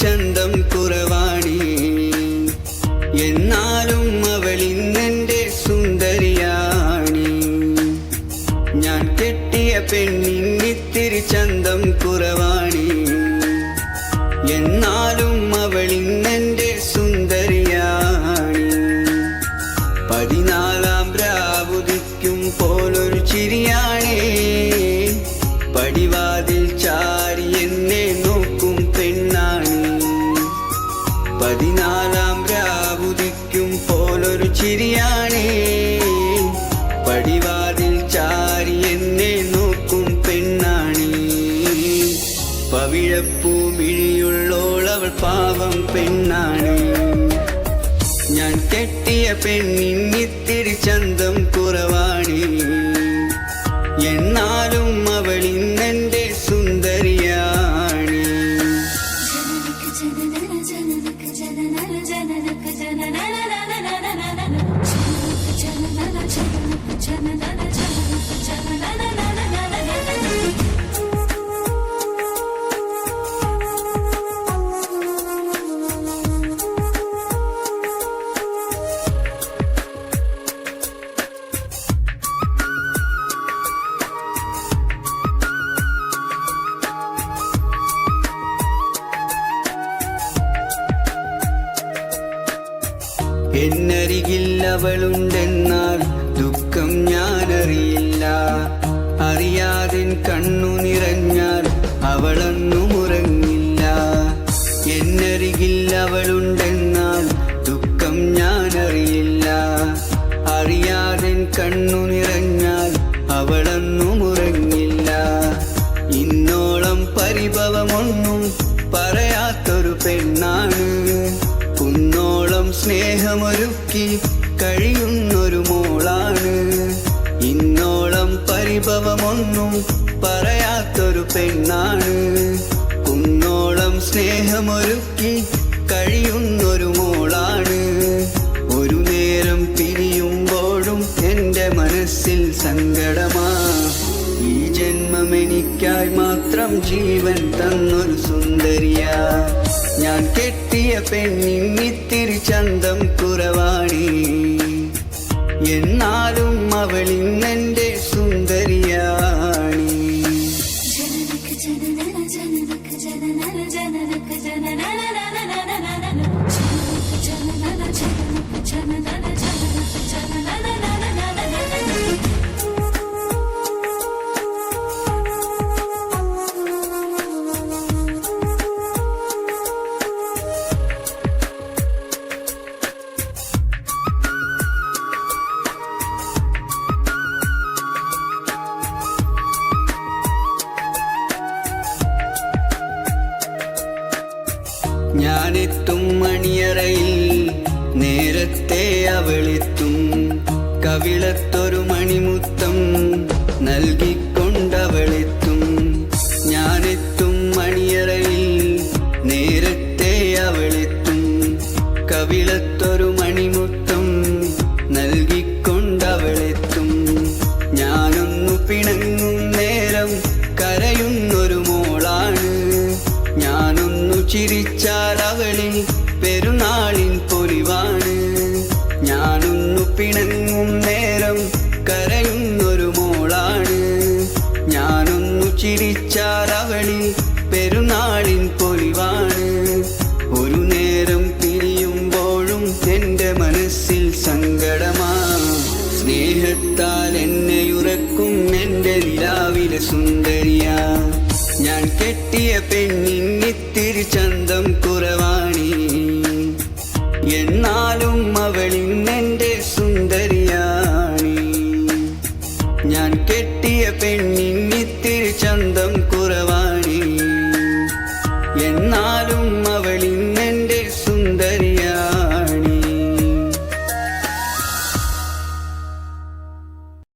ചന്തം കുറവാണി. എന്നാലും അവളിന്നെൻ്റെ സുന്ദരിയാണി. ഞാൻ കെട്ടിയ പെണ്ണിന്നിത്തിരി ചന്തം കുറവാണി. എന്നാലും അവളിന്നെൻ്റെ സുന്ദരിയാണി. 14 രാവുദിക്കും പോലൊരു ചിരിയാണേ. പടിവാതിൽ ചാരി എന്നെ നോക്കും പെണ്ണാണ്. 14 രാവുദിക്കും പോലൊരു ചിരിയാണേ. പടിവാതിൽ ചാരി എന്നെ നോക്കും പെണ്ണാണ്. പവിഴപ്പൂ മിഴിയുള്ളോളവൾ പാവം പെണ്ണാണ്. ഞാൻ കെട്ടിയ പെണ്ണിന്നിത്തിരി ചന്തം കുറവാണി. എന്നാലും അവളിന്നെൻ്റെ സുന്ദരിയാണി. എന്നരികിൽ അവളുണ്ടെന്നാൽ ദുഃഖം ഞാനറിയില്ല. അറിയാതെ കണ്ണു നിറഞ്ഞാൽ അവളൊന്നും ഉറങ്ങില്ല. എന്നരികിൽ അവളുണ്ടെന്നാൽ ദുഃഖം ഞാനറിയില്ല. അറിയാതെ കണ്ണു നിറഞ്ഞാൽ അവളൊന്നും ഉറങ്ങില്ല. ഇന്നോളം പരിഭവമൊന്നും പറയാത്തൊരു പെണ്ണാണ്. കുന്നോളം സ്നേഹമൊരുക്കി കഴിയുന്നൊരു മോളാണ്. ഇന്നോളം പരിഭവമൊന്നും പറയാത്തൊരു പെണ്ണാണ്. കുന്നോളം സ്നേഹമൊരുക്കി കഴിയുന്നൊരു മോളാണ്. ഒരു നേരം പിരിയുമ്പോഴും എൻ്റെ മനസ്സിൽ സങ്കടമാ. ഈ ജന്മം എനിക്കായി മാത്രം ജീവൻ തന്നൊരു സുന്ദരിയാ. ഞാൻ കെട്ടിയ പെണ്ണിന്നിത്തിരി ചന്തം കുറവാണി. എന്നാലും അവളിന്നെൻ്റെ സുന്ദരിയാണി. ഞാനെത്തും മണിയറയിൽ നേരത്തെ അവളെത്തും. കവിളത്തൊരു മണിമുത്തം നൽകിക്കൊണ്ടവളെത്തും. ഞാനെത്തും മണിയറയിൽ നേരത്തെ അവളെത്തും. കവിളത്തൊരു മണിമുത്തം നൽകിക്കൊണ്ടവളെത്തും. ഞാനൊന്നു പിണങ്ങും നേരം കരയുന്നൊരു മോളാണ്. ഞാനൊന്നു ചിരിച്ചാൽ അവളിൽ പെരുന്നാളിൻ പൊലിവാണ്. ഞാനൊന്നു പിണങ്ങും നേരം കരയുന്നൊരു മോളാണ്. ഞാനൊന്നു ചിരിച്ചാൽ അവളിൽ പെരുന്നാളിൻ പൊലിവാണ്. ഒരു നേരം പിരിയുമ്പോഴും എൻ്റെ മനസ്സിൽ സങ്കടമാ. സ്നേഹത്താൽ എന്നെയുറക്കും എൻ്റെ നിലാവിലെ സുന്ദരിയാ. ഞാൻ കെട്ടിയ പെണ്ണിന്നിത്തിരി ചന്തം കുറവാണി. എന്നാലും അവളിന്നെൻ്റെ സുന്ദരിയാണി. ഞാൻ കെട്ടിയ പെണ്ണിന്നിത്തിരി ചന്തം കുറവാണി. എന്നാലും അവളിൻ